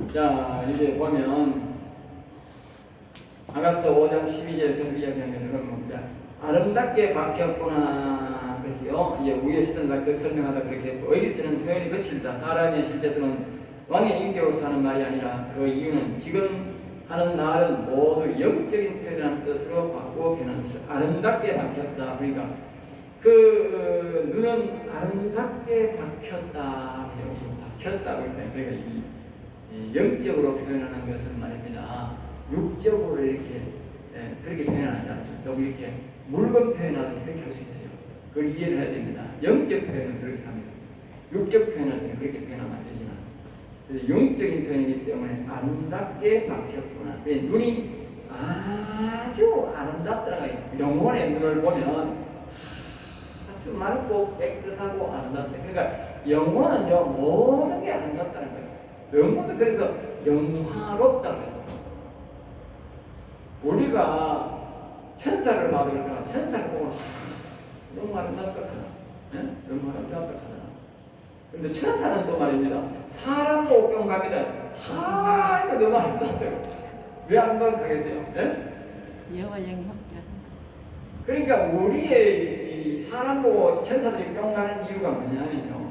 자, 이제 보면 아가서 5장 12절 계속 이야기하면 그러면 아름답게 박혔구나. 그렇지요? 이제 위에 쓰던 그 설명하다 그렇게 했고, 여기 쓰는 표현이 거칠다. 사람의 실제로는 왕의 인격으로서 하는 말이 아니라 그 이유는 지금 하는 말은 모두 영적인 표현이라는 뜻으로 바꾸어 표현하는 것을 아름답게 박혔다. 그러니까 그 눈은 아름답게 박혔다. 여기 박혔다. 그러니까 이 영적으로 표현하는 것은 말입니다. 육적으로 이렇게 그렇게 표현하지 않죠. 또 이렇게 물건 표현하듯이 그렇게 할 수 있어요. 그걸 이해를 해야 됩니다. 영적 표현은 그렇게 합니다. 육적 표현할 때는 그렇게 표현하면 안 되지만, 그래서 영적인 표현이기 때문에 아름답게 박혔구나. 눈이 아주 아름답더라고요. 영혼의 눈을 보면 아주 맑고 깨끗하고 아름답다. 그러니까 영혼은요 모든 게 아름답다는 거예요. 영혼도 그래서 영화롭다고 했어요. 우리가 천사를 봐도 그렇잖아. 천사를 보고 너무 아름답다 하잖아. 네? 너무 아름답다 하잖아. 근데 천사는 또 말입니다. 사람 보고 뿅 갑니다. 이거 너무 아름답다. 왜 아름답다 하겠어요? 네? 여호와 영광. 그러니까 우리의 이 사람 보고 천사들이 뿅 가는 이유가 뭐냐면요.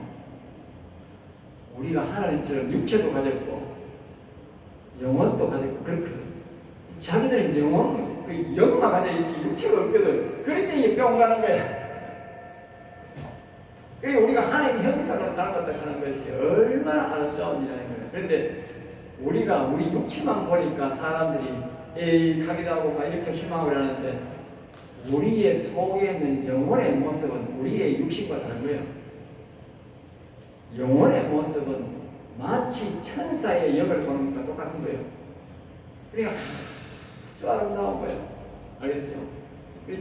우리가 하나님처럼 육체도 가졌고 영혼도 가졌고 그렇거든. 자기들은 영혼, 그 영만 가져있지 육체가 없거든. 그러니까 이게 뿅 가는 거야. 그리고 우리가 하나님 형상으로 닮았다 하는 것이 얼마나 아름다운 일이라는 거예요. 그런데 우리가 우리 육체만 보니까 사람들이 에이 가기도 하고 막 이렇게 실망을 하는데, 우리의 속에 있는 영혼의 모습은 우리의 육신과 다른 거예요. 영혼의 모습은 마치 천사의 영을 보는 것과 똑같은 거예요. 그러니까 아주 아름다운 거예요. 알겠어요?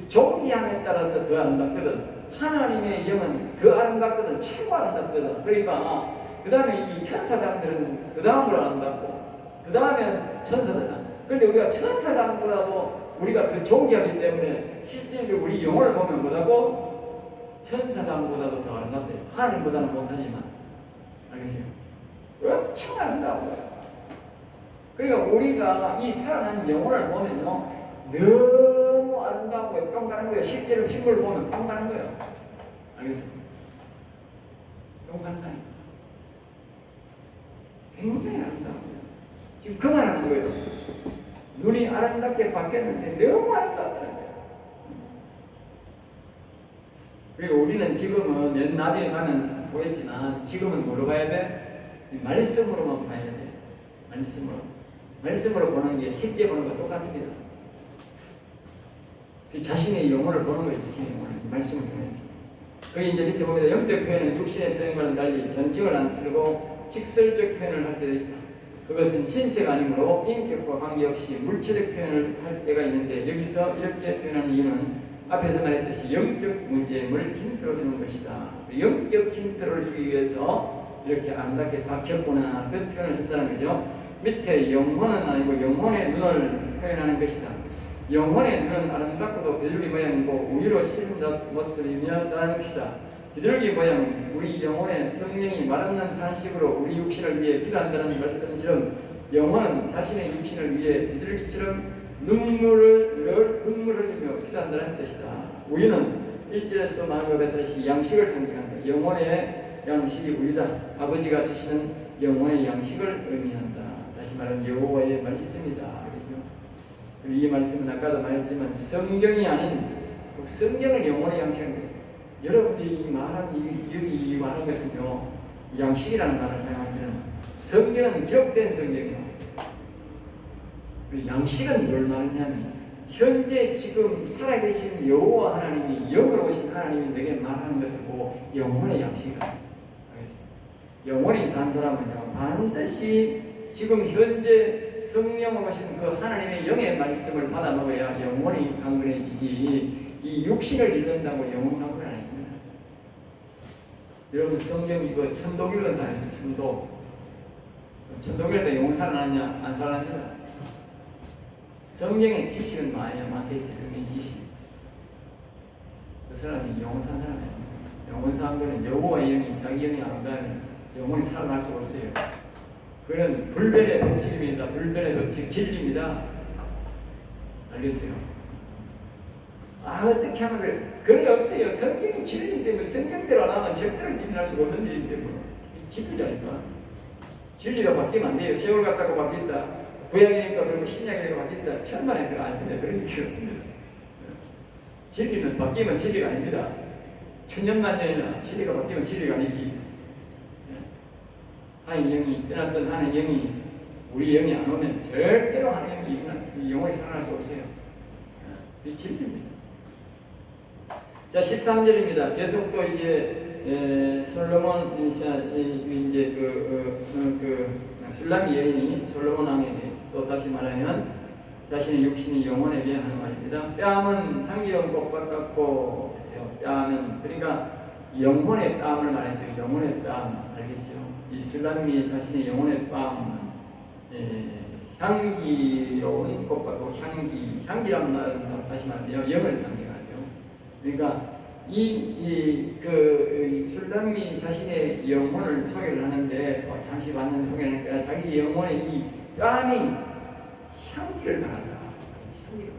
종기함에 따라서 더 아름답거든. 하나님의 영은 더 아름답거든. 최고 아름답거든. 그러니까 그 다음에 이 천사장들은 그 다음으로 아름답고 그 다음에 천사들은. 그런데 우리가 천사장보다도 우리가 더 존귀하기 때문에 실제로 우리 영혼을 보면 뭐라고? 천사장보다도 더 아름답대요. 하나님보다는 못하지만. 알겠어요? 엄청 아름다운 거예요. 그러니까 우리가 이 살아난 영혼을 보면요 너무 아름다고 뿅 가는 거예요. 실제로 식물을 보면 뿅 가는 거예요. 알겠어요? 뿅 간다. 굉장히 아름다운 거예요. 지금 그 말하는 거예요. 눈이 아름답게 바뀌었는데 너무 아름답다는 거예요. 그리고 우리는 지금은 옛날에 가면 보였지만 지금은 뭐로 봐야 돼? 말씀으로만 봐야 돼. 말씀으로 보는 게 실제 보는 거 똑같습니다. 자신의 영혼을 보는 거예요. 자신의 영혼을 이 말씀을 통해서. 거기 이제 밑에 보면 영적 표현은 육신의 표현과는 달리 전칭을 안 쓰고 직설적 표현을 할 때도 있다. 그것은 신체가 아니므로 인격과 관계없이 물체적 표현을 할 때가 있는데, 여기서 이렇게 표현하는 이유는 앞에서 말했듯이 영적 문제임을 힌트로 주는 것이다. 영적 힌트를 주기 위해서 이렇게 아름답게 박혔구나 그 표현을 썼다는 거죠. 밑에 영혼은 아니고 영혼의 눈을 표현하는 것이다. 영혼의 눈은 아름답고도 비둘기 모양이고 우유로 씻은 듯 모습이며다는 것이다. 비둘기 모양 우리 영혼의 성령이 말없는 탄식으로 우리 육신을 위해 기도한다는 말씀처럼 영혼은 자신의 육신을 위해 비둘기처럼 눈물을 흘리며 기도한다는 뜻이다. 우유는 1절에서도 말하고 했듯이 양식을 상징한다. 영혼의 양식이 우유다. 아버지가 주시는 영혼의 양식을 의미한다. 다시 말하면 여호와의 말씀이다. 그렇죠? 이 말씀은 아까도 말했지만 성경이 아닌 성경을 영혼의 양식을, 여러분들이 이 말한 것은요 양식이라는 말을 사용할 때는 성경은 기록된 성경이에요. 양식은 뭘 말하냐면 현재 지금 살아계신 여호와 하나님이 영으로 오신 하나님이 내게 말하는 것을 보고 영혼의 양식이다. 영혼이 산 사람은요 반드시 지금 현재 성령으로 오신 그 하나님의 영의 말씀을 받아 먹어야 영혼이 강건해지지, 이 육신을 잃는다고 영혼 강건 아닙니다. 여러분 성경 이거 천도교를 사용해서 천도교를 때 영혼 살아났냐 안 살아났냐? 성경의 지식은 많겠지. 성경의 지식. 그 사람이 영혼 산 사람이에요. 영혼 산 거는 여호와의 영이 자기 영이 안 가면 영혼이 살아날 수가 없어요. 그는 불변의 법칙입니다. 불변의 법칙, 진리입니다. 알겠어요? 어떻게 하면 그래? 그래 없어요. 성경이 진리인데 뭐 성경대로 안 하면 절대로 일어날 수가 없는 일인데 뭐 진리자니까. 진리가 바뀌면 안 돼요. 세월 같다고 바뀐다. 구약이니까 그러고 신약이니까 바뀐다. 천만에 그거 안 씁니다. 그런 게 필요 없습니다. 진리는 바뀌면 진리가 아닙니다. 천년만년이나 진리가 바뀌면 진리가 아니지. 하나님 영이 떠났던 하나님 영이 우리 영이 안 오면 절대로 하나님 영이 일어날 수, 영혼이 살아날 수 없어요. 이 진리입니다. 자, 13절입니다. 계속 또 이제 솔로몬 이제 술람이 여인이 솔로몬 왕에게 또 다시 말하면 자신의 육신이 영혼에게 하는 말입니다. 뺨은 향기로운 꽃밭 같고 했어요. 뺨은 그러니까 영혼의 땀을 말했죠. 영혼의 땀 알겠죠? 이 술람이 자신의 영혼의 땀 향기로운 꽃밭, 향기란 말은 다시 말하면 영을 상징하죠. 그러니까 술람이 자신의 영혼을 소개를 하는데 잠시 봤는데 소개하니까 자기 영혼의 이 뺨이 향기를 말한다. 향기를.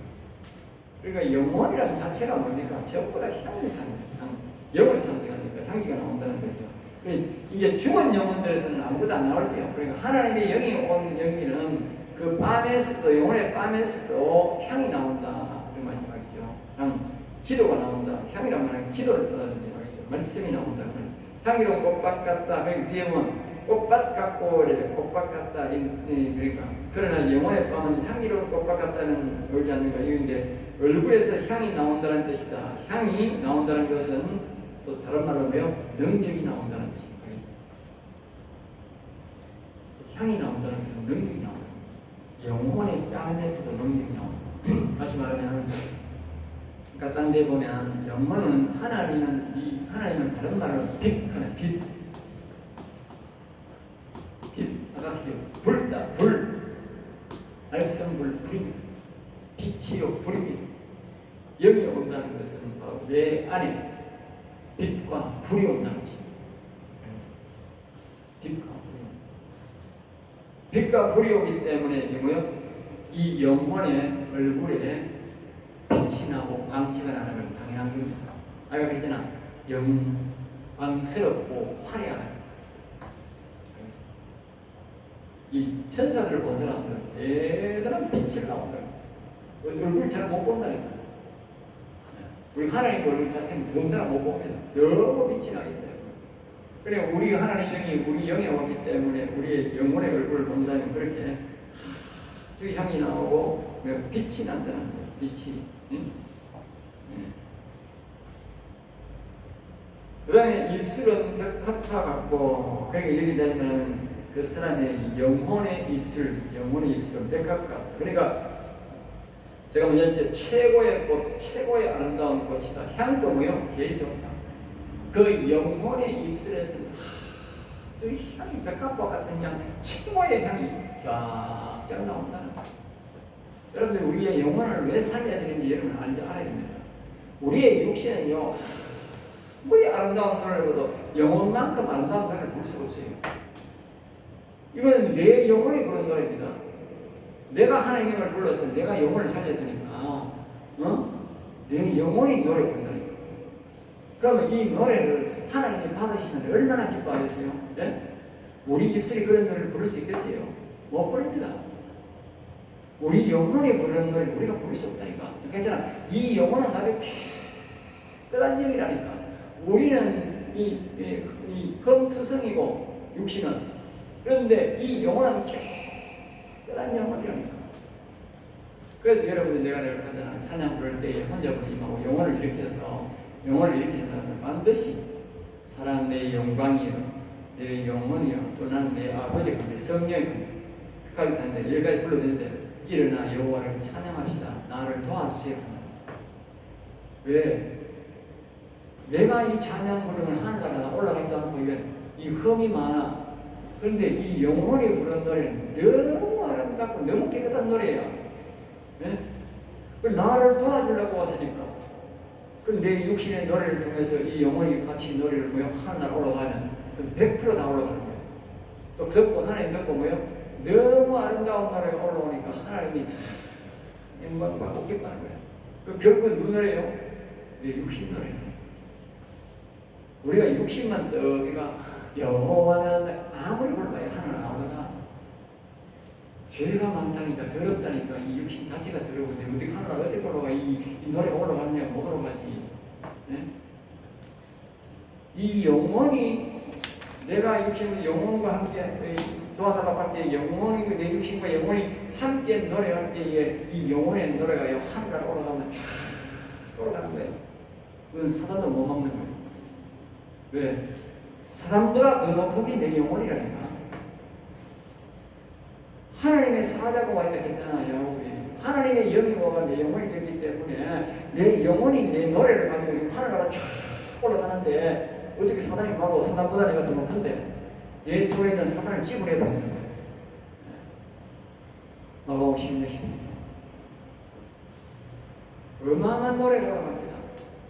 그러니까 영혼이라는 자체가 뭡니까? 저보다 향을 영을 상징하니까 향기가 나온다는 거죠. 이게 죽은 영혼들에서는 아무것도 안 나오지요. 그러니까 하나님의 영이 온 영이는 그 뺨에서도 영혼의 뺨에서도 향이 나온다. 그 말이죠. 기도가 나온다. 향이란 말은 기도를 떠나는 말이죠. 말씀이 나온다. 향기로운 꽃밭 같다. 그 뒤에 보면 꽃밭 같고 그래 꽃밭 같다. 그러니까 그러나 영혼의 뺨은 향기로운 꽃밭 같다는 놀지 않는 거 이건데 얼굴에서 향이 나온다는 뜻이다. 향이 나온다는 것은 또 다른 말로 뭐요? 능력이 나온다는 것입니다. 향이 나온다는 것은 능력이 나온다. 영혼의 뺨에서도 능력이 나온다. 다시 말하면 그러니까 딴 데 보면 영혼은 하나님은 다른 말로 빛하는 빛. 아까 불다 불. 알성불 불입니다. 빛이요 불입니다. 영이 온다는 것은 바로 내 안에 빛과 불이 온다는 것입니다. 빛과 불이 오기 때문에 이 영혼의 얼굴에 빛이 나고 광채가 나는 건 당연한 겁니다. 아까 그랬잖아. 영광스럽고 화려한. 이 천사들을 본 사람들은 대단한 빛을 나온다. 얼굴 잘 못 본다니까. 우리 하나님 얼굴 자체는 더군다나 못 봅니다. 너무 빛이 나기 때문에. 그래 우리 하나님 영이 우리 영에 오기 때문에 우리의 영혼의 얼굴을 본다면 그렇게 아주 향이 나오고 빛이 난다는 거예요. 빛이. 응? 그 다음에 입술은 벽화파 같고 그러니까 여기 되면 그 사람의 영혼의 입술은 백합과 그러니까 제가 먼저 최고의 꽃, 최고의 아름다운 꽃이다. 향도 뭐요? 제일 좋다. 그 영혼의 입술에서는 아주 향이 백합과 같은 향, 최고의 향이 쫙쫙 나온다는 거예요. 여러분들 우리의 영혼을 왜 살려야 되는지 여러분 알아야 됩니다. 우리의 육신은요, 아무리 아름다운 노래를 불러도 영혼만큼 아름다운 노래를 부를 수가 없어요. 이거는 내 영혼이 부른 노래입니다. 내가 하나님을 불러서 내가 영혼을 살렸으니까, 내 영혼이 노래 부른다니까. 그러면 이 노래를 하나님이 받으시면 얼마나 기뻐하겠어요? 네? 우리 입술이 그런 노래를 부를 수 있겠어요? 못 부릅니다. 우리 영혼이 부르는 노래를 우리가 부를 수 없다니까. 그러니까 이 영혼은 아주 깨끗한 영이라니까. 우리는 이 검투성이고 육신은. 그런데 이 영혼은 깨끗한 영혼이라니까. 그래서 여러분들 내가 늘 하잖아. 찬양 부를 때 혼자 부르지 말고 영혼을 일으켜서 사람은 반드시 사랑 내 영광이여 내 영혼이여 또 나는 내 아버지가 내 성령이여 끝까지 타는데 여기까지 불러드는데 일어나 여호와를 찬양합시다. 나를 도와주세요. 왜? 내가 이 찬양 부르면 하늘나라 올라가지도 않고 이 흠이 많아. 그런데 이 영혼이 부르는 노래는 너무 아름답고 너무 깨끗한 노래야. 네? 나를 도와주려고 왔으니까. 그럼 내 육신의 노래를 통해서 이 영혼이 같이 노래를 하늘나라 올라가면 100% 다 올라가는 거야. 또 듣고 하나님 듣고 뭐요? 너무 아름다운 노래가 올라오니까 하나님이 다 영광받고 기뻐하는 거예요. 그 결국 누구 노래예요? 내 육신 노래예요. 우리가 육신만 떠기가 여호와는 아무리 불러봐야 하나님 나오다가 죄가 많다니까 더럽다니까 이 육신 자체가 더러운데 어떻게 하나님 어떻게 올라가 이 노래가 올라가느냐 못 올라가지. 네? 이 영혼이 내가 육신과 영혼과 함께 도와달라고 할 때 영혼이 내 육신과 영혼이 함께 노래할 때에 이 영혼의 노래가 하늘나라 올라가면 쫙 올라가는 거예요. 그건 사단도 못 막는 거예요. 왜? 사단보다 더 높은 게 내 영혼이라니까. 하나님의 사자가 와 있다 했잖아, 야곱이. 하나님의 영이 와가 내 영혼이 되기 때문에 내 영혼이 내 노래를 가지고 하늘나라 쫙 올라가는데 어떻게 사단이 가고 사단보다 내가 더 높은데 내 속에 있는 사단을 찝어내버리는 거예요. 마가복 16장. 어마어마한 노래가 올라갑니다.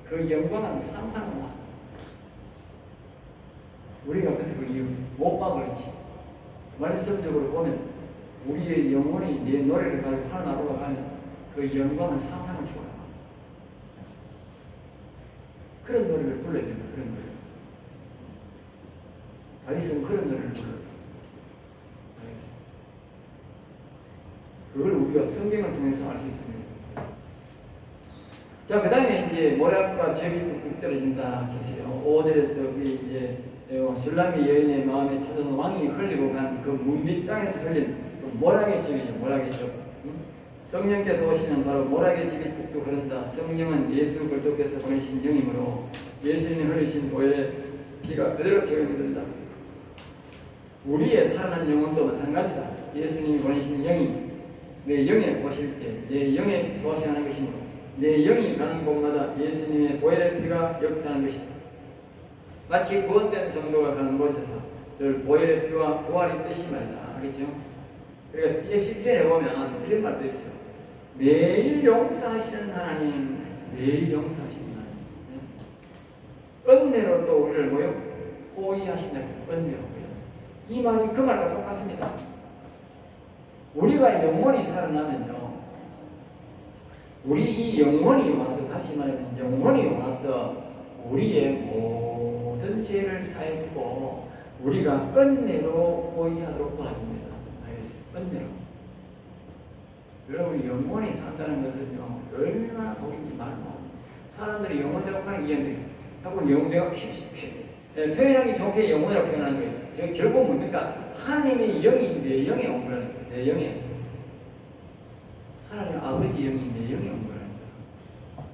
그 영광은 상상만. 우리가 그걸 못 봐 그렇지. 말씀적으로 보면 우리의 영혼이 내 노래를 가지고 하나로 올라가면 그 영광은 상상을 초월합니다. 그런 노래를 불러야 됩니다. 그런 노래. 다윗은 그런 노래를 불렀어요. 그걸 우리가 성경을 통해서 알 수 있습니다. 자, 그 다음에 이제 모략과 접이 뚝뚝 떨어진다 계세요. 5절에서 이제 술람이 여인의 마음에 찾아온 왕이 흘리고 간 그 문밑장에서 흘린 그 모략의 접이죠. 모략의 접. 성령께서 오시면 바로 모략의 접이 뚝뚝 흐른다. 성령은 예수 그리스도께서 보내신 영이므로 예수님이 흘리신 보혈의 피가 그대로 접이 흐른다. 우리의 살아난 영혼도 마찬가지다. 예수님이 보내신 영이 내 영에 오실 때 내 영에 소화시하는 것이므로 내 영이 가는 곳마다 예수님의 보혈의 피가 역사하는 것이다. 마치 구원된 성도가 가는 곳에서 늘 보혈의 피와 부활의 뜻이 말이다. 알겠죠? 그러니까 이 시편에 보면 이런 말도 있어요. 매일 용서하시는 하나님, 매일 용서하시는 하나님. 은혜로 또 우리를 뭐요? 호의하신다. 은혜로. 이 말이 그 말과 똑같습니다. 우리가 영혼이 살아나면요, 우리 이 영혼이 와서, 다시 말하면 영혼이 와서 우리의 모든 죄를 사해주고 우리가 은혜로 호의하도록 도와줍니다. 알겠어요? 은혜로. 여러분, 영혼이 산다는 것은요, 얼마나 복인지 말고, 사람들이 영혼 작업하는 게 이해돼요. 자꾸 영혼대가 표현하기 좋게 영혼이라고 표현하는 거예요. 결국 뭡니까? 하나님의 영이 내 영에 온 거라는 거예요. 내 영에. 하나님 아버지 영이 내 영에 온 거라는 거예요.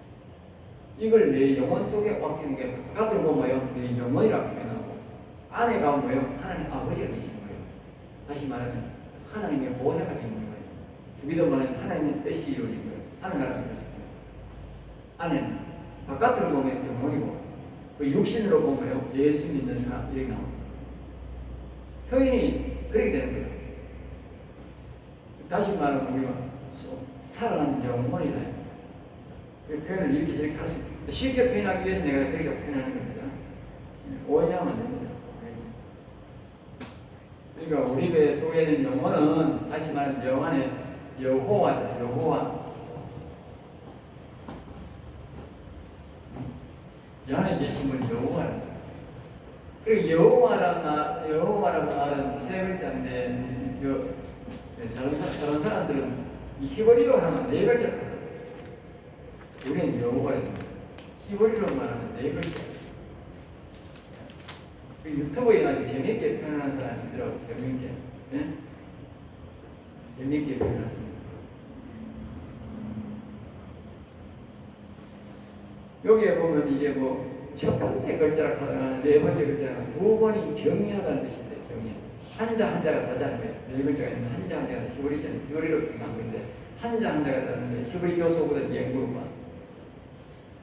이걸 내 영혼 속에 맡기는 게 바깥으로 보면 뭐예요? 내 영혼이라고 표현하고 안에 가면 뭐예요? 하나님 아버지가 계시는 거예요. 다시 말하면 하나님의 보호자가 되는 거예요. 주기도 말하면 하나님의 뜻이 이루어진 거예요. 하늘나라가 이루어진 거예요. 안에는 바깥으로 보면 영혼이고 그 육신으로 보면요, 예수 믿는 사람 이렇게 나옵니다. 표현이 그렇게 되는 거예요. 다시 말하면 우리가 살아난 영혼이라 그 표현을 이렇게 저렇게 할 수 있어요. 쉽게 표현하기 위해서 내가 그렇게 표현하는 겁니다. 오해하면 안 됩니다. 그러니까 우리 배에 소개된 영혼은 다시 말하면 영안의 여호와죠. 여호와. 이 안에 계신 분 여호와라. 그리고 여호와라는 말은 세 글자인데, 다른 사람들은 이 히브리어로 하면 네 글자. 우리는 여호와입니다. 히브리어로 말하면 네 글자. 유튜브에 아주 재미있게 표현하는 사람이 있더라고요. 재미있게. 네? 재미있게 표현하십니다. 여기에 보면 이게 뭐 첫 번째 글자라 하면 네 번째 글자라 두 번이 경의하다는 뜻인데, 경의. 한자 한자가 다르다는 거예요. 네 글자가 있는 한자 한자가 히브리어로 표현한 건데 한자 한자가 다른데 히브리 교수보다 연구가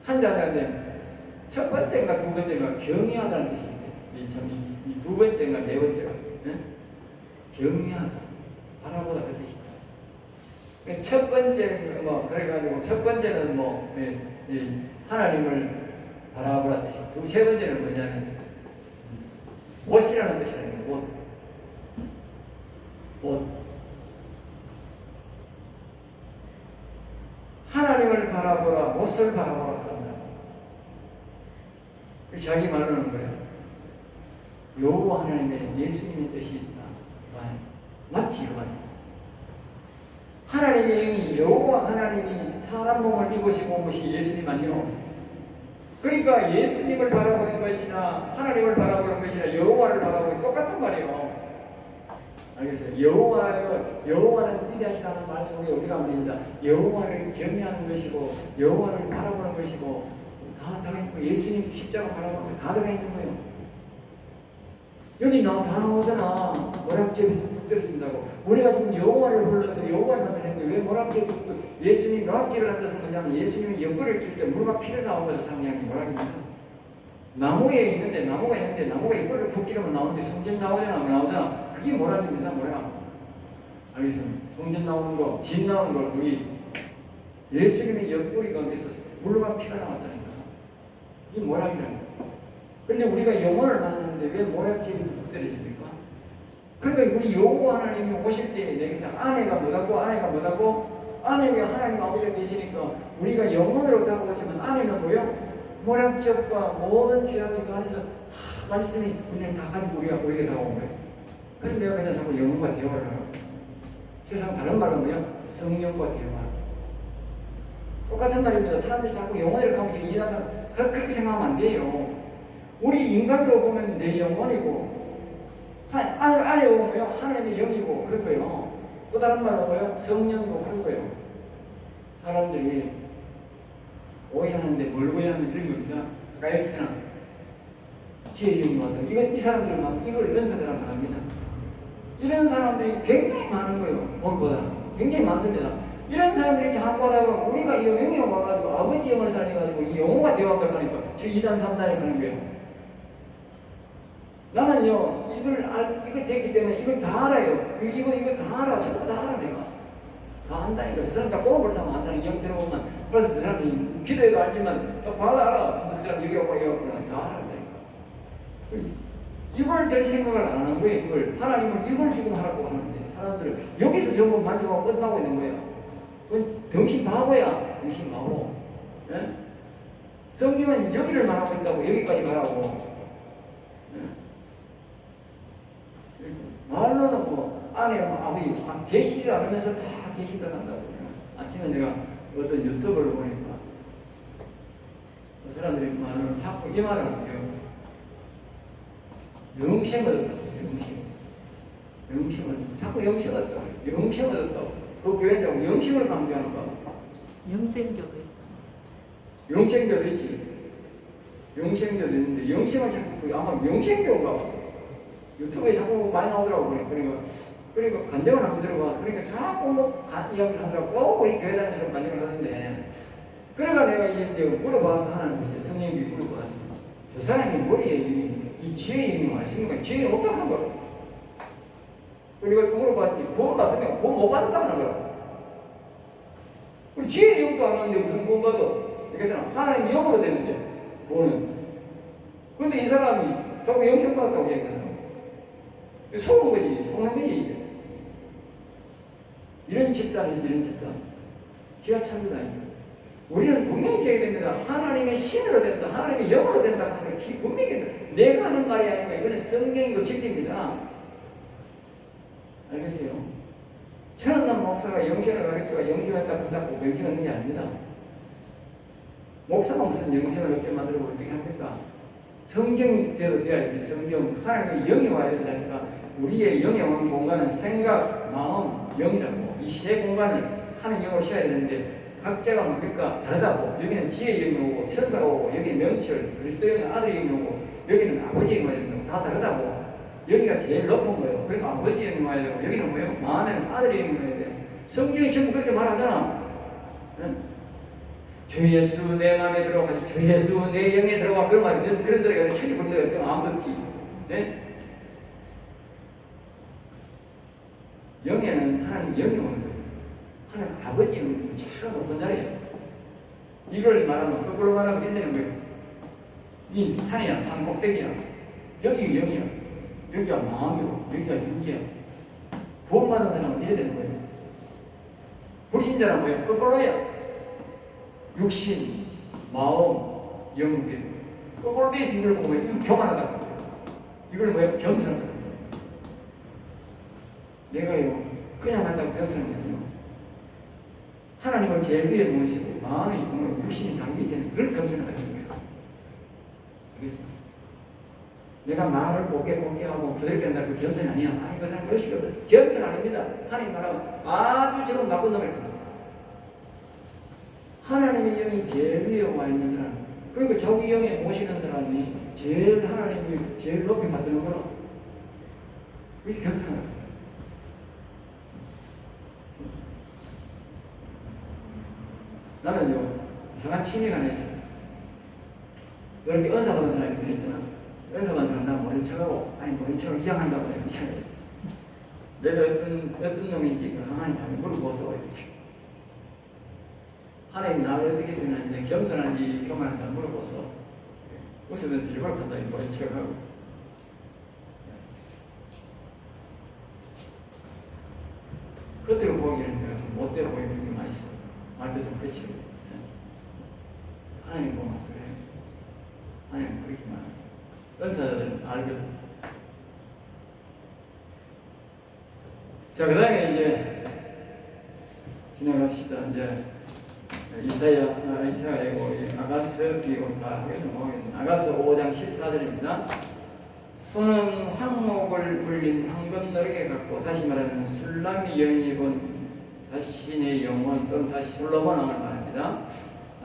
한자 한자인데 첫 번째인가 두 번째인가 경의하다는 뜻인데 이 두 번째인가 네 번째가 경의하다, 바라보다 그 뜻이다. 첫 번째 뭐 그래가지고 첫 번째는 뭐 하나님을 바라보라 뜻이고 세 번째는 뭐냐면 못이라는 뜻이라는 거예요. 못. 하나님을 바라보라, 못을 바라보라 한다. 자기 말로는 뭐야? 여호와 하나님의 예수님의 뜻이 있다. 맞지, 맞지. 하나님의 영이 여호와 하나님이 사람 몸을 입으시고 온 것이 예수님 아니요. 그러니까 예수님을 바라보는 것이나 하나님을 바라보는 것이나 여호와를 바라보는 게 똑같은 말이에요. 알겠어요? 여호와는 위대하시다는 말 속에 우리가 말입니다. 여호와를 경외하는 것이고 여호와를 바라보는 것이고 다 있는 거예요. 예수님 십자가 바라보는 거 다 들어가 있는 거예요. 여기 다 나오잖아. 모락제비 뚝뚝 떨어진다고. 우리가 지금 여호와를 불러서 여호와를 나타내는데 왜 모락제비 뚝뚝, 예수님 모락제비를 한다서 뭐냐면 예수님이 연고를 낄 때 물과 피를 나오면서 장량이 모락입니다. 나무가 있는데 나무가 이거를 푹 찌르면 나오는데 성전 나오잖아. 나오잖아. 그게 모락입니다. 모락. 알겠습니다. 성전 나오는 거, 진 나오는 거, 그게 예수님의 옆구리 가운데서 물과 피가 나왔다니까. 이게 모락이라는 거야. 그런데 우리가 영혼을 만났는데 왜 모락집이 툭툭 떨어집니까? 그러니까 우리 여호와 하나님이 오실 때 내게 아내가 뭐라고 아내가 하나님 아버지가 계시니까 우리가 영혼으로 다가오지만 아내는 뭐요? 모락적과 모든 죄악의 그 안에서 말씀이 우리를 다 가지고 우리가 보이게 다가온 거예요. 그래서 내가 그냥 자꾸 영혼과 대화를 하라고. 세상 다른 말은 뭐야? 성령과 대화. 똑같은 말입니다. 사람들이 자꾸 영혼을 가면 지금 이해하잖아. 그렇게 생각하면 안 돼요. 우리 인간으로 보면 내 영혼이고 안에 보면 하나님의 영이고 그럴 거예요. 또 다른 말로 뭐예요? 성령이고 그럴 거예요. 사람들이 오해하는데 뭘 오해하는 이런 겁니다. 가이프트나 지혜의 영이 왔다. 이 사람들은 막 이걸 연사들하고 합니다. 이런 사람들이 굉장히 많은 거예요. 보기보다 굉장히 많습니다. 이런 사람들이 자꾸 하다가 우리가 이 영이 와가지고 아버지 영을 살려가지고 이 영혼과 대화를 하니까 주 2단 3단을 하는 거예요. 나는요, 이거 되기 때문에 이걸 다 알아요. 이거 다 알아. 전부 다 알아, 내가. 다 안다니까. 저 사람 다 꼬아버려 사면 안다는 이야기 들어보면 벌써 저 사람이 기도해도 알지만 다 봐도 알아. 저 사람 여기 오고 다 알아한다니까. 이걸 될 생각을 안 하는 거예요, 이걸. 하나님은 이걸 지금 하라고 하는데, 사람들은 여기서 전부 만족하고 끝나고 있는 거야. 그건 정신 바보야. 정신 바보. 예? 성경은 여기를 말하고 있다고, 여기까지 가라고. 말로는 뭐 아내 아버지 계시지 않으면서 다 계시다 한다고. 아침에 내가 어떤 유튜브를 보니까 그 사람들이 말을 자꾸 이 말을 해요. 영생을 얻었다고. 영생을 자꾸 영생을 얻었다고. 영생을 얻었다고. 그 교회냐고 영생을 강조하는 거. 영생교회. 영생교도 있지. 영생교도 있는데 영생을 자꾸 아마 영생교인가 봐. 유튜브에 자꾸 많이 나오더라고. 그러니까 간증을 한번 들어봐. 그러니까 자꾸 뭐 이야기를 하더라고. 우리 교회 다니는 사람 간증을 하는데. 그러니까 내가 이제 물어봐서 하는 이제 성령님이 물어봐서 저 사람이 머리에 이 지혜의 힘이 많이 있습니까? 지혜는 어떻게 하는 거야? 그리고 물어봤지. 구원 받습니까? 구원 못 받는다 하는 거야. 우리 지혜의 영도 안 하는데 무슨 구원 받아? 그래서 하나님이 영으로 되는데 구원은. 그런데 이 사람이 자꾸 영생 받았다고 얘기하는 속는 거지. 이런 집단에서 이런 집단. 기가 찹니다. 우리는 분명히 얘기해야 됩니다. 하나님의 신으로 된다. 하나님의 영으로 된다 하는 걸 분명히 내가 하는 말이 아니고 이거는 성경이고 진리입니다. 알겠어요? 천안남 목사가 영생을 가르치고 영생을 딱 한다고 영생을 얻는 게 아닙니다. 목사가 무슨 영생을 얻게 만들고 어떻게 합니까? 성경이 되어야 돼. 성경 하나님의 영이 와야 된다니까. 우리의 영에 오는 공간은 생각, 마음, 영이라고. 이 세 공간을 하는 영으로 쉬어야 되는데 각자가 뭡니까? 다르다고. 여기는 지혜의 영이 오고 천사가 오고 여기는 명철, 그리스도의 아들의 영이 오고 여기는 아버지의 영이 와야 된다고. 다 다르다고. 여기가 제일 높은 거예요. 그러니까 아버지의 영이 와야 되고 여기는 뭐예요? 마음에는 아들의 영이 와야 돼. 성경이 전부 그렇게 말하잖아. 응? 주 예수 내 마음에 들어가지. 주 예수 내 영에 들어가. 그런 말이 그런 데가 천리 부른 데가 있으면 아무도 없지. 네? 영에는 하나님 영이 오는 거예요. 하나님 아버지는 참 높은 자리예요. 이걸 말하면 거꾸로 말하면 이렇게 되는 거예요. 이 산이야, 산 꼭대기야. 여기 영이야. 여기가 마음이고 여기가 육이야. 구원받은 사람은 이래 되는 거예요. 불신자는 뭐예요? 거꾸로야. 육신, 마음, 영들 그걸 위해서 이걸 보면 이거 교만하다고. 이걸 뭐야? 겸손하다. 내가요 그냥 한다고 겸손한 게 아니에요. 하나님을 제일 위에 모시고 마음이 보면 육신이 자기 밑에는 그걸 겸손하다는 거예요. 알겠습니까? 내가 말을 곱게 하고 부드럽게 한다 그 겸손이 아니야. 아니 그 사람 그것이거든. 겸손 아닙니다. 하나님 말하면 아주 지금 나쁜 놈이라. 하나님의 영이 제일 위에 와 있는 사람. 그러니까 자기 영에 모시는 사람이 제일 하나님이 제일 높이 받드는 거라. 왜 겸손하다? 나는요 이상한 취미가 하나 있어요. 이렇게 은사 받은 사람이 들어있잖아. 은사 받은 사람 나는 모른 척하고 아니 모른 척을 이양한다고 해요. 내가 어떤 놈인지 가만히 나를 물어보소. 하나님 나를 어떻게 되는지 겸손한지 교만한지 물어보소. 웃으면서 일부러 간다. 모른 척하고. 겉으로 보기에는 내가 좀 못돼 보이는 게 많이 있어. 말도 좀 그치고. 하나님 보면 그래. 하나님 그렇게 말해. 은사자들은 알거든. 자, 그 다음에 이제 진행합시다. 이제 이사야고 아가스 비고 다 하겠는 아가스 5장 14절입니다. 손은 황목을 물린 황금너리게 갖고 다시 말하면 술람이 여인이 본 자신의 영혼 또는 다시 솔로몬 왕을 말합니다.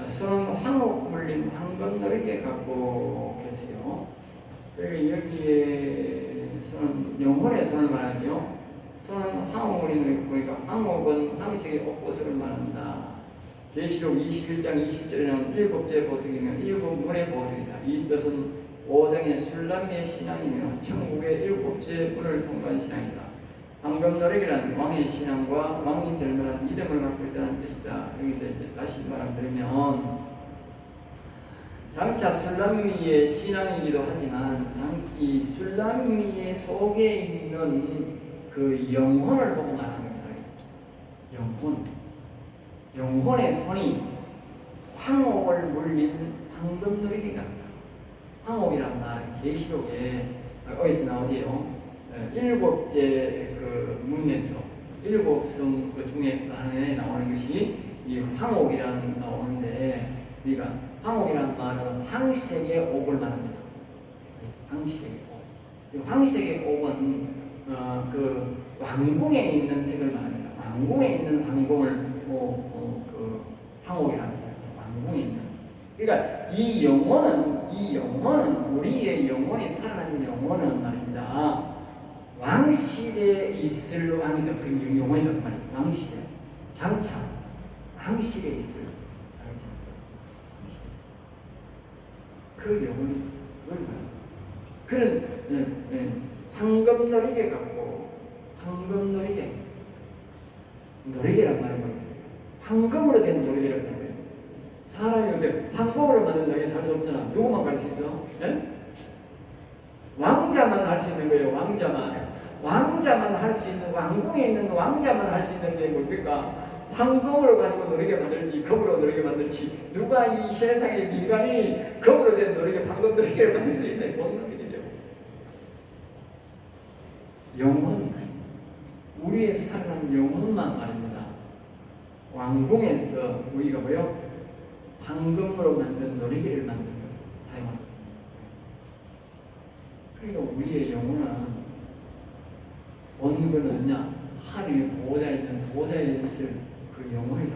손은 황목 물린 황금너리게 갖고 계세요. 그리고 여기에 손은 영혼의 손을 말하죠. 손은 황목 물린 그러니까 황목은 황색의 옷것을 말한다. 계시록 21장 20절에 나온 일곱째 보석이면 일곱 문의 보석이다. 이 뜻은 5장의 술람미의 신앙이며 천국의 일곱째 문을 통과한 신앙이다. 황금노래기란 왕의 신앙과 왕이 될 만한 믿음을 갖고 있다는 뜻이다. 여기서 이제 다시 말씀드리면 장차 술람미의 신앙이기도 하지만 이 술람미의 속에 있는 그 영혼을 보고 말하는 겁니다. 영혼의 손이 황옥을 물린 황금누리기 같다. 황옥이란 말 계시록에 어디서 나오지요? 일곱째 그 문에서 일곱 성 그 중에 하나에 나오는 것이 이 황옥이라는 나오는데 우리가 황옥이란 말은 황색의 옥을 말합니다. 황색의 옥. 이 황색의 옥은 그 왕궁에 있는 색을 말합니다. 왕궁에 있는 황궁을 그 황옥이랍니다. 왕궁에 있는. 그러니까 이 영혼은 우리의 영혼이 살아난 영혼은 말입니다. 왕실에 있을 왕이다. 그 영혼이다 말이에요. 왕실에 장차 왕실에 있을 그 영혼이 그런 황금노리개 갖고 황금노리개 노리개란 말은 황금으로 된 노리개란 말이에요. 사람이 근데 황금으로 만든 노리개 살 수 없잖아. 누구만 갈 수 있어? 예? 왕자만 할 수 있는 거예요. 왕자만 할 수 있는 왕궁에 있는 왕자만 할 수 있는 게 뭡니까? 황금으로 가지고 노리개 만들지 금으로 노리개 만들지 누가 이 세상의 인간이 금으로 된 노리개 황금 노리개를 만들 수 있는 못 노리개죠. 영혼 우리의 살아난 영혼만 말입니다. 왕궁에서 우리가 뭐요? 황금으로 만든 노리개를 만든 거 사용합니다. 그러니까 우리의 영혼은 원근은 뭐냐? 하늘의 보호자에 있는 보호자에 있을 그 영혼이다.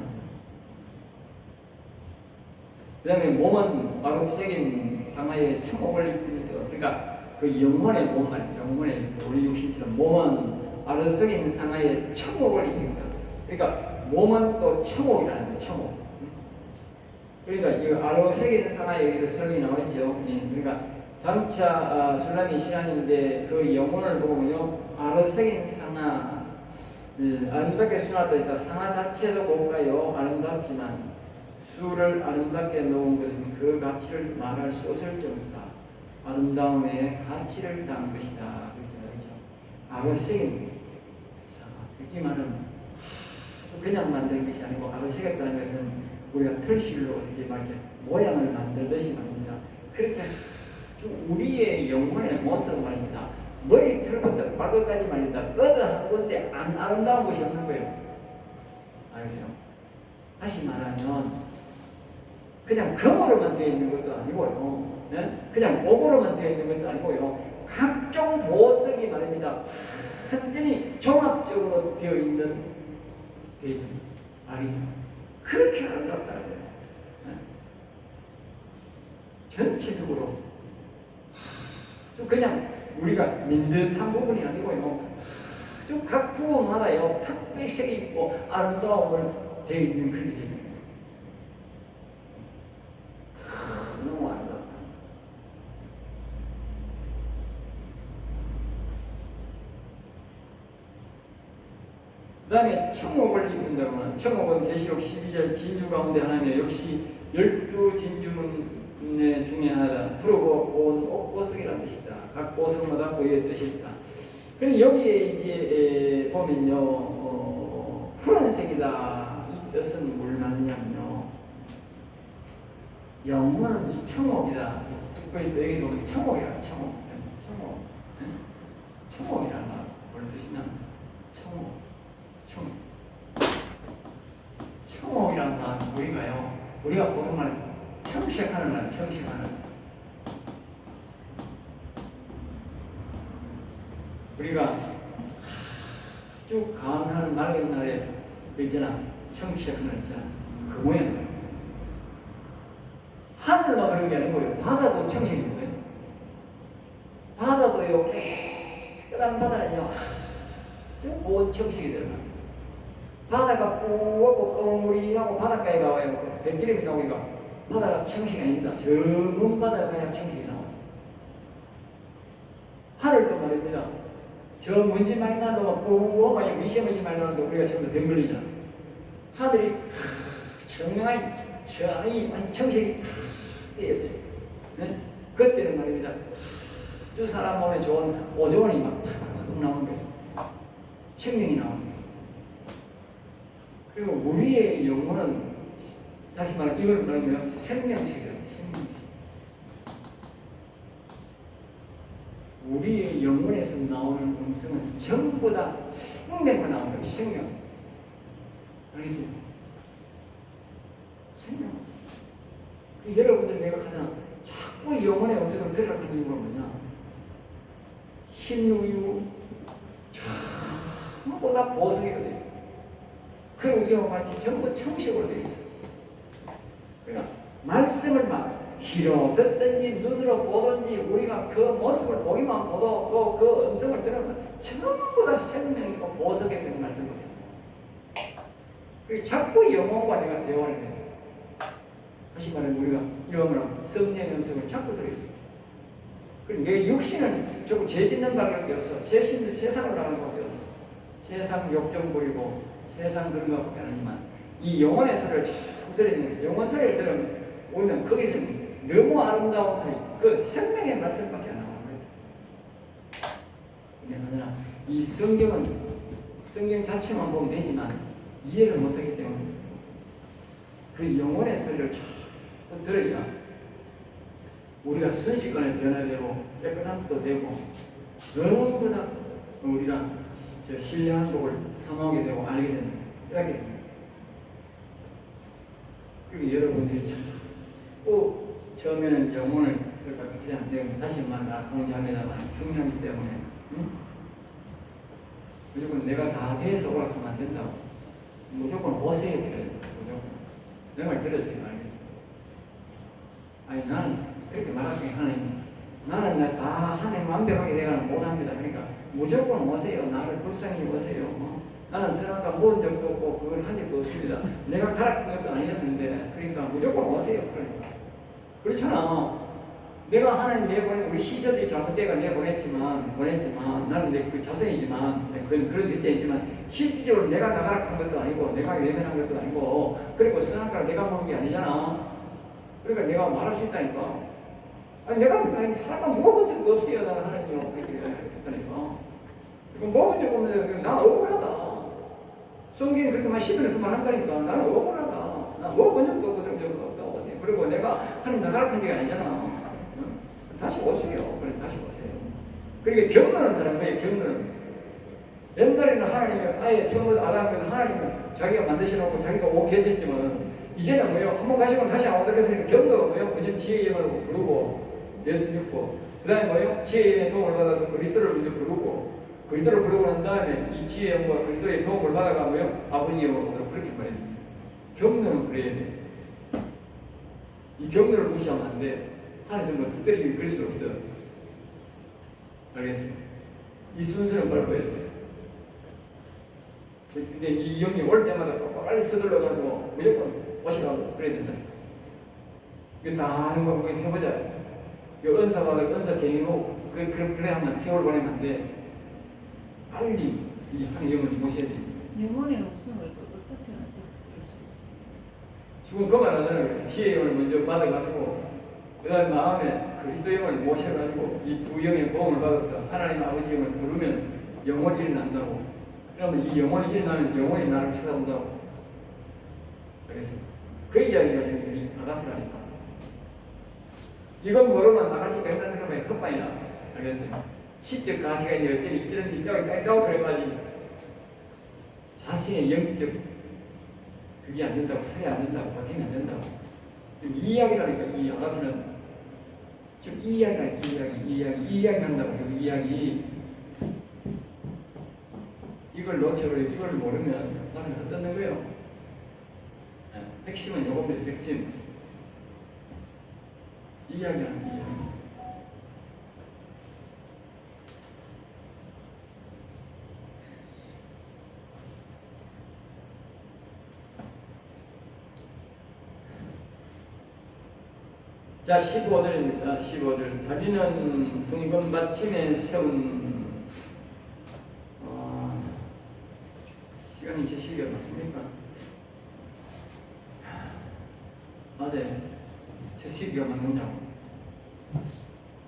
그 다음에 몸은 바로 새긴 상하에 청옥을 입힌다. 그러니까 그 영혼의 몸 말이에요. 영혼의 우리 육신처럼 몸은 바로 새긴 상하에 청옥을 입힌다. 그러니까 몸은 또 청옥이라는 거예요. 청옥. 그러니까 이 아로새긴 상하에 여기도 설명이 나오죠. 그러니까 장차 술람이 신앙인데 그 영혼을 보면요 아로새긴 상하 아름답게 수놨다 했다. 상하 자체도 고가요 아름답지만 수를 아름답게 놓은 것은 그 가치를 말할 수 없을 정도다. 아름다움에 가치를 더한 것이다. 그렇죠? 아로새긴 상하. 이 말은 그냥 만드는 것이 아니고 아로새겼다는 것은 우리가 털실로 어떻게 막 이렇게 모양을 만들듯이 말입니다. 그렇게 우리의 영혼의 모습 말입니다. 머리털부터 발끝까지 말입니다. 어느 한 군데 안 아름다운 것이 없는 거예요. 알겠어요? 다시 말하면 그냥 금으로만 되어 있는 것도 아니고요. 그냥 목으로만 되어 있는 것도 아니고요. 각종 보석이 말입니다. 완전히 종합적으로 되어 있는 알이죠. 그렇게 아름답다는 거예요. 전체적으로 좀 그냥 우리가 민듯한 부분이 아니고요. 좀 각 부분마다요 특별색이 있고 아름다움을 되어 있는 그게 되는 거예요. 너무 아름답다. 그 다음에 청옥을 입는다면 청옥은 계시록 12절 진주 가운데 하나며 역시 12진주 중에 하나다. 푸르고 고운 옥보석이라는 뜻이다. 각 보석마다 고유의 뜻이 있다. 그런데 여기에 이제 보면요 푸른색이다. 이 뜻은 뭘 말하냐면요 영혼은 이 청옥이다. 특별히 여기 보면 청옥이라 청옥 청옥이라는 뭘 뜻이냐 청옥 청옥이라는 말은 우리가 보통 말 청색하는 말, 청색하는. 우리가 쭉 강한 맑은 날에 있잖아, 청색하는 날 있잖아, 그 모양. 하늘만 그런 게 아니고 바다도 청색이거든. 바다도요 깨끗한 바다는요 고운 청색이 들어가. 바다가 뿌옇고 꺼물이하고 바닷가에 가봐요. 백기름이 나오니까 바다가 청색이 아닙니다. 젊은 바다가 그냥 청색이 나와요. 하늘도 말입니다. 저 먼지 많이 나는 거 뿌옇고 미세먼지 많이 나는데 우리가 전부 병 걸리잖아. 하늘이 청량하니 청색이 띄어야 돼요. 네? 그때는 말입니다. 두 사람 몸에 좋은 오존이 막 나오는 거예요. 생명이 나오는 거예요. 그리고 우리의 영혼은 다시 말하면 이걸 말하면 생명체예요. 생명체. 우리의 영혼에서 나오는 음성은 전부 다 생명만 나오는 거예요. 생명. 알겠습니까? 생명. 여러분들 내가 가장 자꾸 영혼의 음성을 들으라는 이유가 뭐냐? 흰 우유 전부 다 보석이 되어 있어요. 그 우유와 같이 전부 청색으로 되어 있어요. 그러니까 말씀을 막 귀로 듣든지 눈으로 보든지 우리가 그 모습을 보기만 보도 또 그 음성을 들으면 전부 다 생명이고 보석에 대한 말씀을 해요. 그리고 자꾸 영혼과 내가 대화를 해요. 다시 말하면 우리가 이러면 성령의 음성을 자꾸 들어요. 그리고 내 육신은 자꾸 죄 짓는 방향밖에 없어. 세상을 나가는 밖에 없어. 세상 욕정 부리고 세상 그런 것밖에 아니지만 이 영혼의 소리를 자꾸 들으면 영혼 소리를 들으면 우리는 거기서 너무 아름다운 소리, 그 생명의 말씀밖에 안 나오는 거예요. 그러나 이 성경은 성경 자체만 보면 되지만 이해를 못하기 때문에 그 영혼의 소리를 자꾸 들어야 우리가 순식간에 변화되고 깨끗함도 되고 전부 다 우리가 저 신령한 복을 사모하게 되고 알게 되는 이야기 됩니다. 그리고 여러분들이 자꾸 처음에는 영혼을 그냥 내가 다시 말하 강조합니다만 중요하기 때문에 무조건 내가 다 돼서 오락하면 안 된다고. 무조건 오세요 들어요. 무조건 내 말 들으세요. 알겠습니다. 아니 나는 그렇게 말하기 하나님 나는 다 하나님 완벽하게 내가 못합니다. 그러니까 무조건 오세요. 나를 불쌍히 오세요. 나는 선악과 모은 적도 없고 그걸 한 적도 없습니다. 내가 가르친 것도 아니었는데 그러니까 무조건 오세요. 그러니까 그렇잖아. 내가 하나님 내보내 우리 시절이 잘못되가 내보냈지만 나는 내 그 자손이지만 그런 주체이지만 실질적으로 내가 나가라 한 것도 아니고 내가 외면한 것도 아니고 그리고 선악과를 내가 먹은 게 아니잖아. 그러니까 내가 말할 수 있다니까. 아니 내가 선악과 먹어본 적도 없어요. 나는 하나님이라고 했다니까. 먹은 적 없는데 나는 억울하다. 성경이 그렇게 말 시비를 그만 한다니까 나는 억울하다. 나 뭐 번역도 없고 성경도 없고 오세요. 그리고 내가 하나님 나가라 한 게 아니잖아. 다시 오세요. 그래 다시 오세요. 그러니까 경로는 다른 거예요. 경로는 옛날에는 하나님이 아예 처음부터 아담에서 하나님이 자기가 만드셔놓고 자기가 오고 계셨지만 이제는 뭐요? 한번 가시고 다시 안 오다 했으니까 경로가 뭐요? 먼저 지혜의 영을 부르고 예수 믿고 그 다음에 뭐요? 지혜의 영의 도움을 받아서 그리스도를 먼저 부르고 그리스도를 부르고 난 다음에 이 지혜의 영과 그리스도의 도움을 받아가 뭐요? 아버지의 영을 오도록 그렇게 말해요. 경로는 그래야 돼. 이 경로를 무시하면 안 돼. 하나님 정말 툭 때리기 그럴 수 없어요. 알겠습니다. 이 순서는 밟아야 돼. 근데 이 영이 올 때마다 빨리 서둘러가지고 무조건 오시라고 그래야 된다. 이거 다 한번 해보자. 이거 은사 받을 은사 제니고 그래 하면 세월 보내면 안 돼. 빨리 이 한 영을 모셔야 돼. 영혼의 없음을 어떻게 할 수 있어요? 지금 그 말하자면 지혜의 영을 먼저 받아가지고 그 다음에 마음에 그리스도 영을 모셔가지고 이 두 영의 도움을 받아서 하나님 아버지 영을 부르면 영혼이 일어난다고. 그러면 이 영혼이 일어나면 영혼이 나를 찾아온다고. 알겠어요? 그 이야기가 지금 우리 아가스라니까. 이건 모르면 아가씨 맨날 들으면 헛방이야. 알겠어요? 시적 가치가 있는데 어쩌니 이런 있다고 소리까지 자신의 영적 그게 안 된다고, 설이 안 된다고, 보탬이 안 된다고. 이 이야기라니까. 이 아가스는 지금 이 이야기라니까. 이 이야기 한다고. 이 이야기 이걸 놓쳐버리고 이걸 모르면 가슴이 헛듣는 거예요. 핵심은 요겁니다. 핵심. 이야기하는 이야기. 자, 15절입니다. 15절. 달리는 순금 받침에 세운 시간이 제 시기가 맞습니까? 맞아요. 제 시기가 맞느냐고.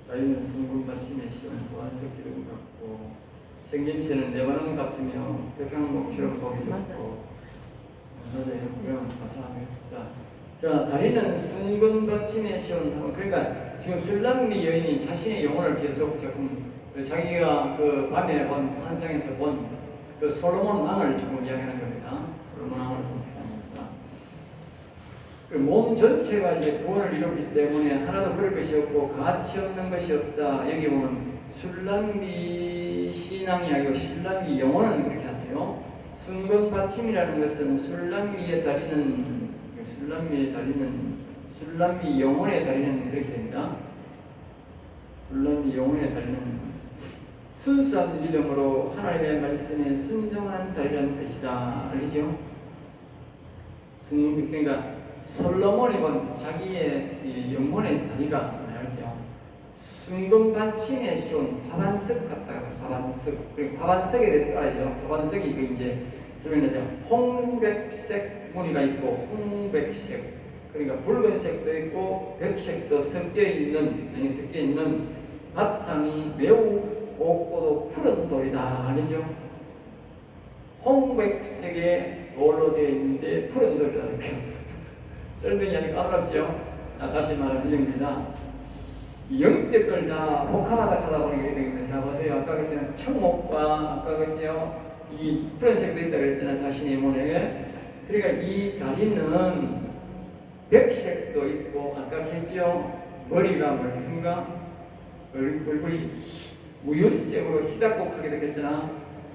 달리는 순금 받침에 세운 보안석 기름 같고 생김새는 레바논 같으며 백향목처럼 보기 좋고 맞아요. 그럼 가사합니다. 자, 다리는 순금 받침에 세운 그러니까 지금 술람미 여인이 자신의 영혼을 계속 조금 자기가 그 밤에 본 환상에서 본 그 솔로몬 왕을 지금 이야기하는 겁니다. 솔로몬 왕을 이야기합니다. 그 몸 전체가 이제 구원을 이루기 때문에 하나도 그럴 것이 없고 가치 없는 것이 없다. 여기 보면 술람미 신앙이 아니고 술람미 영혼은 그렇게 하세요. 순금 받침이라는 것은 술람미의 다리는 술람미 영혼의 다리는 그렇게 됩니다. 술람미 영혼의 다리는 순수한 믿음으로 하나님의 말씀에 순종한 다리라는 뜻이다. 알겠죠? 그러니까 솔로몬이 본 자기의 영혼의 다리가 알죠? 순금 받침에 씌운 화반석 같다. 화반석. 그리고 화반석에 대해서 알아야죠. 화반석이 그 이제 설명하죠. 홍백색 무늬가 있고 홍백색. 그러니까 붉은색도 있고 백색도 섞여 있는 바탕이 매우 곱고도 푸른 돌이다. 아니죠? 홍백색의 돌로 되어 있는데 푸른 돌이다. 설명이 아주 까다롭죠? 다시 말하면 이겁니다. 영적 걸 다 복합하다 하다 보니까 이렇게 됩니다. 자, 보세요. 아까 그랬잖아요. 청옥과 아까 그랬죠? 이 푸른색도 있다 그랬잖아요. 자신의 영혼에. 그러니까 이 다리는 백색도 있고 아까 했지요. 머리가 뭐였습니까? 얼굴이 우유색으로 희답곡하게 되겠잖아.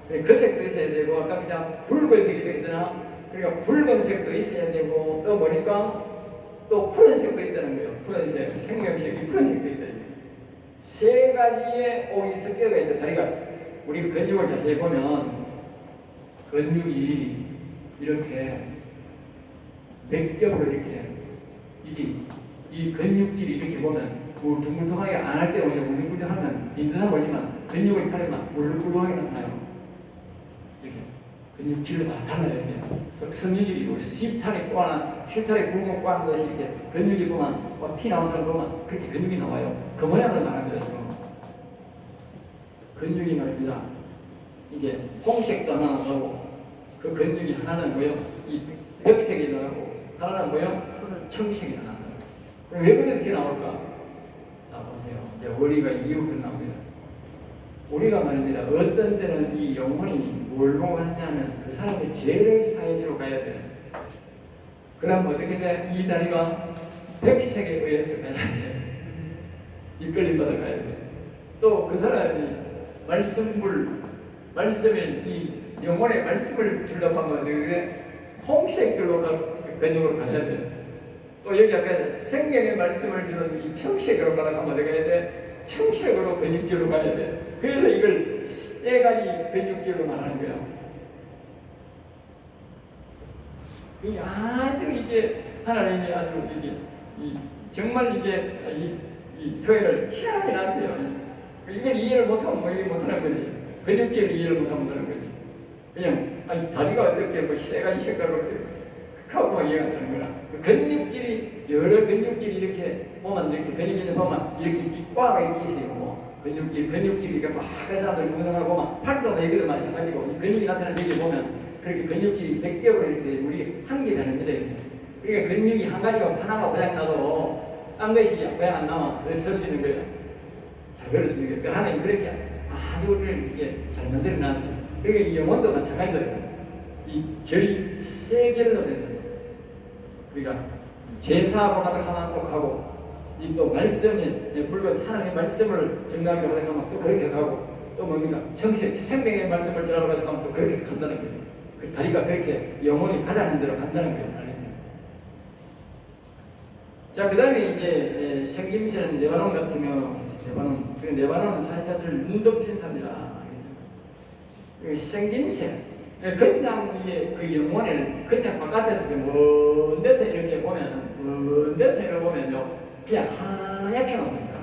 그 색도 있어야 되고 아까 그냥 붉은색이 되겠잖아. 그러니까 붉은색도 있어야 되고 또 뭐니까 또 푸른색도 있다는 거예요. 푸른색, 생명색이 푸른색도 있다. 세 가지의 옥이 섞여가 있다. 다리가 우리 근육을 자세히 보면 근육이 이렇게 몇 겹으로 이렇게 이 근육질이 이렇게 보면 울퉁불퉁하게 안 할 때 오죠. 울퉁불퉁하면 인사는 모르지만 근육을 타려면 울퉁불퉁하게 나타나요. 이렇게 근육질로 다 달라야 돼요. 섬유질이고 실타래 굵은 꼬아는 것이 이렇게 근육이 보면 티 나온 사람 보면 그렇게 근육이 나와요. 그 모양을 말합니다. 지금 근육이 말입니다. 이게 홍색도 하나 나가고 그 근육이 하나는 뭐예요? 이 백색이 나가고 하나는 뭐요? 청식이 나온다. 그럼 왜 그렇게 나올까? 자 보세요. 이제 우리가 이유가 나옵니다. 우리가 말입니다. 어떤 때는 이 영혼이 뭘로 가느냐면 그 사람의 죄를 사해주러 가야 돼. 그럼 어떻게 돼? 이 다리가 백색에 의해서 가야 돼. 이끌림 받아 가야 돼. 또 그 사람이 말씀의 이 영혼의 말씀을 주려고 하면 어떻게 홍색으로 근육으로 가야 돼. 또 여기 아까 생명의 말씀을 주는 이 청색으로 가다가면 어떻게 해야 돼? 청색으로 근육질로 가야 돼. 그래서 이걸 세 가지 근육질로 말하는 거야. 이 아주 이게 하나님이 아주 정말 이게 이 표현을 희한하게 놨어요. 이걸 이해를 못하면 뭐 이해 못하는 거지. 근육질을 이해를 못하면 되는 거지. 그냥 아니 다리가 어떻게 뭐 세 가지 색깔로 하고 이해가 되는 거라. 그 근육질이 여러 근육질이 이렇게 보면 이렇게 근육질 보면 이렇게 뒷과가 이렇게 있어요. 근육질이 막 사람들이 운동하고 보면 팔도 여기도 마찬가지고 이 근육이 나타나는 여기 보면 그렇게 근육질이 100개로 이렇게 우리 한 개 되는데 그러니까 근육이 한 가지가 하나가 고장 나도 딴 것이 고장 안 나면 그래서 설 수 있는 거예요. 잘 배울 수 있는 거예요. 그러니까 하나님 그렇게 아주 우리를 이렇게 잘 만들어 놨어요. 그러니까 이 영혼도 마찬가지예요. 이 결이 세 결로 되는 거예요. 그러니까 제사하고 하다 하면 또 가고 이 또 말씀에 불건 하나님의 말씀을 증거하기로 하다 하면 또 그렇게 가고 또 뭡니까 정식 생명의 말씀을 전하러 가다 하면 또 그렇게 간다는 거예요. 그 다리가 그렇게 영혼이 가자는 대로 간다는 거예요. 알겠어요? 자, 그 다음에 이제 생김새는 레바논 같으면 레바논은 사실상 눈 덮인 산이라 생김새 그냥 그 영혼을 그냥 바깥에서 먼 데서 이렇게 보면요 그냥 하얗게만 보인다.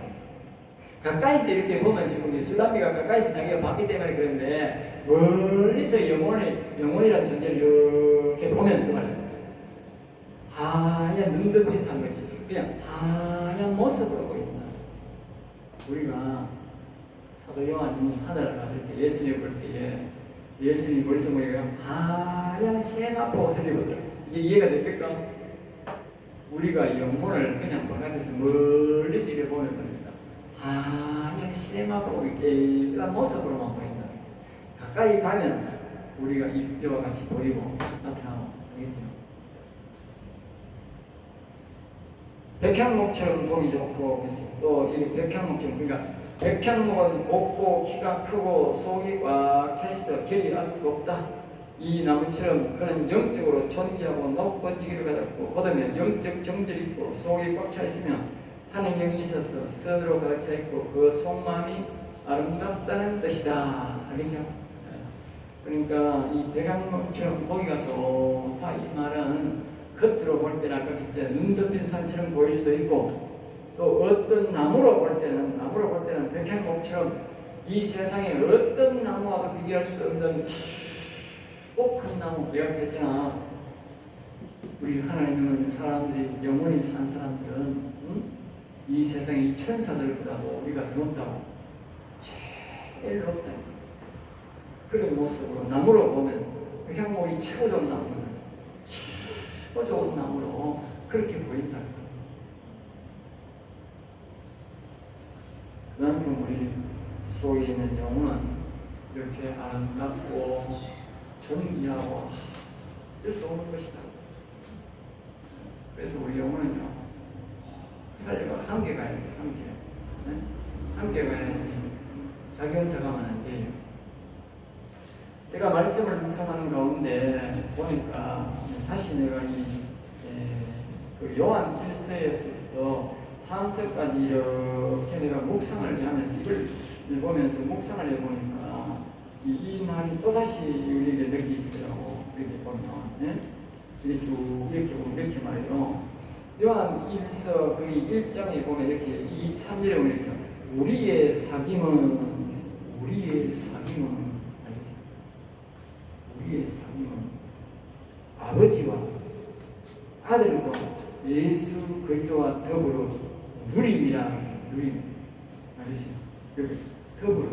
가까이서 이렇게 보면 지금 술람비가 가까이서 자기가 봤기 때문에 그런데 멀리서 영혼이라는 존재를 이렇게 보면 그 말이야 하얀 눈 덮인 산 거지. 그냥 하얀 모습으로 보인다. 우리가 사도 요한이 하늘을 갔을 때 예수님 볼 때에 예수님 머리서 보니까 하얀 세마포 옷을 입었더라. 이제 이해가 됩니까? 우리가 영혼을 그냥 바깥에서 멀리서 이렇게 보면 됩니다. 하얀 세마포 깨끗한 모습으로만 보인다. 가까이 가면 우리가 이와 같이 보이고 나타나고 알겠죠? 백향목처럼 보기 좋고 또 이 백향목처럼 그러니까 백향목은 곱고 키가 크고 속이 꽉 차있어 결이 아주 높다. 이 나무처럼 그는 영적으로 존귀하고 높은 지기를 가졌고 얻으면 영적 정절이 있고 속이 꽉 차있으면 하는 영이 있어서 선으로 가득 차있고 그 속마음이 아름답다는 뜻이다. 알겠죠? 그러니까 이 백향목처럼 보기가 좋다 이 말은 겉으로 볼 때는 아까 눈 덮인 산처럼 보일 수도 있고 또 어떤 나무로 볼 때는 백향목처럼 이 세상에 어떤 나무와도 비교할 수 없는 꼭 큰 나무 우리가 그랬잖아. 우리 하나님은 사람들이 영원히 산 사람들은 이 세상의 이 천사들보다도 우리가 더 높다고 제일 높다. 그런 모습으로 나무로 보면 백향목이 최고 좋은 나무는 최고 좋은 나무로 그렇게 보인다. 그만큼 우리 속에 있는 영혼은 이렇게 아름답고 존귀하고 아주 좋은 것이다. 그래서 우리 영혼은요 살려가 함께 가야 돼. 함께 가야 되니 자기 혼자 가면 안 돼요. 제가 말씀을 묵상하는 가운데 보니까 다시 내가 그 요한 1서에서부터 3서까지 이렇게 내가 묵상을 하면서 이걸 읽으면서 묵상을 해보니까 이 말이 또다시 우리에게 느껴지더라고. 이렇게 보면 이렇게 보면 이렇게 말이에요. 요한 1서 그 1장에 보면 이렇게 3절에 보면 이렇게 우리의 사귐은 알겠죠? 우리의 사귐은 아버지와 아들과 예수 그리스도와 더불어 누림이라 누림 알겠죠? 더불어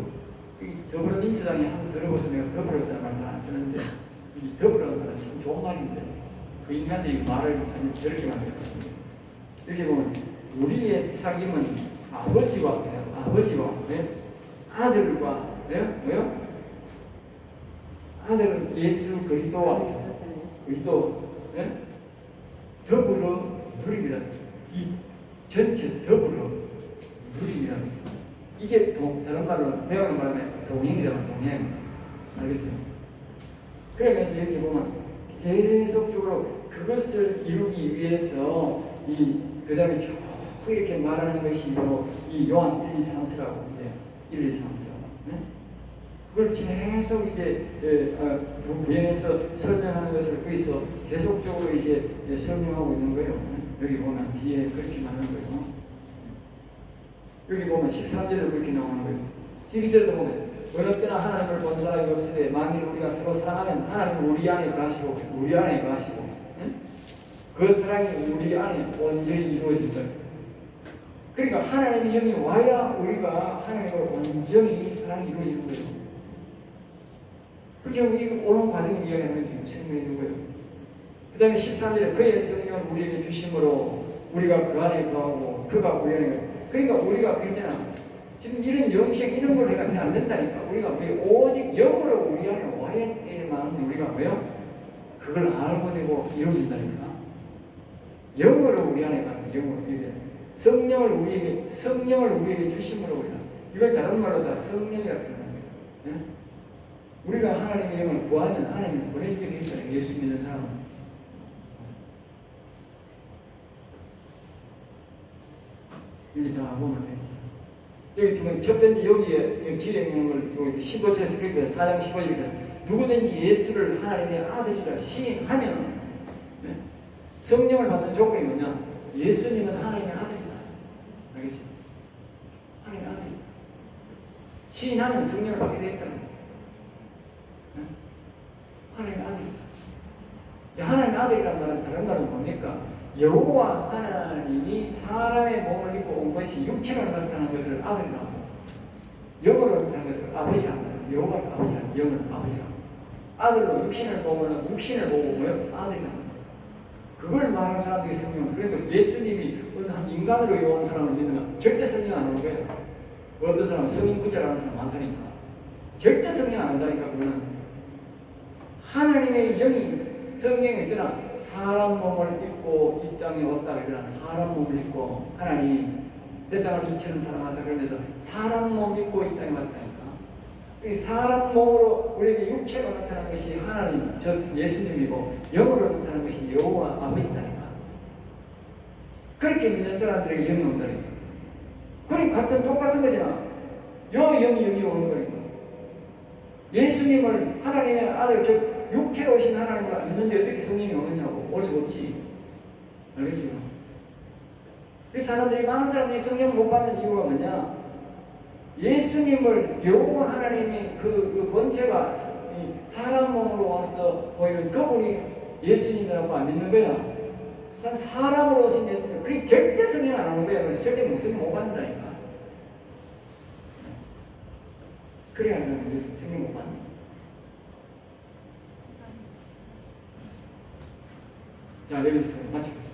더불어민주당이 한번 들어보서 내가 더불었다는 말 잘 안 쓰는데 이 더불어는 참 좋은 말인데 그 인간들이 말을 저렇게 만들었거든요. 여기 보면 우리의 사귐은 아버지와 아들과 뭐요? 아들은 예수 그리스도와 더불어 누립니다. 이 전체 더불어 누립니다. 이게 다른 말로 배우는 말하면 동행이라면 동행. 알겠어요? 그러면서 여기 보면 계속적으로 그것을 이루기 위해서 그 다음에 쭉 이렇게 말하는 것이 바로 이 요한 1, 2, 3서라고 1, 2, 3서. 그걸 계속 이제 부연해서 설명하는 것을 거기서 계속적으로 이제 설명하고 있는 거예요. 여기 보면 뒤에 그렇게 말하는 거예요. 여기 보면 13절에도 그렇게 나오는 거예요. 12절에도 보면 어느 때나 하나님을 본 사람이 없으되 만일 우리가 서로 사랑하면 하나님은 우리 안에 거하시고 그 사랑이 우리 안에 온전히 이루어진다. 그러니까 하나님의 영이 와야 우리가 하나님과 온전히 사랑이 이루어지는 거예요. 그렇게 이 오는 과정을 이야기하는 게 책임이 있는 거예요. 그 다음에 13절에 그의 성령을 우리에게 주심으로 우리가 그 안에 거하고 그가 우리 안에 거하고. 그러니까 우리가 그랬잖아. 지금 이런 영생 이런 걸 해가 안 된다니까. 우리가 오직 영으로 우리 안에 와야 때만 우리가 뭐요? 그걸 알고 되고 이루어진다니까. 영으로 우리 안에 가는 영으로 이게 성령을 우리에게 주심으로 우리가 이걸 다른 말로 다 성령이라고 하는 거예요. 우리가 하나님의 영을 구하면 하나님이 보내주게 되어 있잖아요. 예수 믿는 사람은. 여기 다 보면 되죠. 여기 보면 첫 번째 여기에 지령을 15절에서 그렇게 4장 15절에 누구든지 예수를 하나님의 아들이라 시인하면 성령을 받는 조건이 뭐냐? 예수님은 하나님의 아들이다. 알겠죠? 하나님의 아들이다. 시인하면 성령을 받게 되어 있다는 거예요. 하나님의 아들이다. 하나님의 아들이라는 말은 다른 말은 뭡니까? 여호와 하나님이 사람의 몸을 입고 온 것이 육체로 나타나는 것을 아들이라고 합니다. 영으로 나타나는 것을 아버지라고 합니다. 여호와를 아버지라고, 영을 아버지라고. 아들로 육신을 보면 육신을 보고 뭐요? 아들이라고 합니다. 그걸 말하는 사람들이 성령. 그러니까 예수님이 한 인간으로 온 사람을 믿으면 절대 성령 안 오는 거예요. 어떤 사람은 성인 구제라는 사람 많다니까. 절대 성령 안 한다니까. 그거는 하나님의 영이 성령이 있잖아. 사람 몸을 입고 이 땅에 왔다 그러잖아. 사람 몸을 입고 하나님이 세상을 이처럼 사랑하사 그러면서 사람 몸 입고 이 땅에 왔다니까. 사람 몸으로 우리에게 육체로 나타난 것이 하나님, 저 예수님이고 영으로 나타난 것이 여호와 아버지다니까. 그렇게 믿는 사람들에게 영이 온다니까. 그러니까 똑같은 거잖아. 영이 여기 오는 거니까. 예수님을 하나님의 아들, 저 육체로 오신 하나님을 안 믿는데 어떻게 성령이 오느냐고. 올 수 없지. 알겠어요? 이 사람들이, 많은 사람들이 성령 못 받는 이유가 뭐냐? 예수님을 여호와 하나님이 그 본체가 사람 몸으로 와서 보이는 그분이 예수님이라고 안 믿는 거야. 한 사람으로 오신 예수님, 그게 절대 성령 안 하는 거야. 절대 성령 못 받는다니까. 그래야 하면 예수 성령 못 받는. 자, 여기서 마치겠습니다.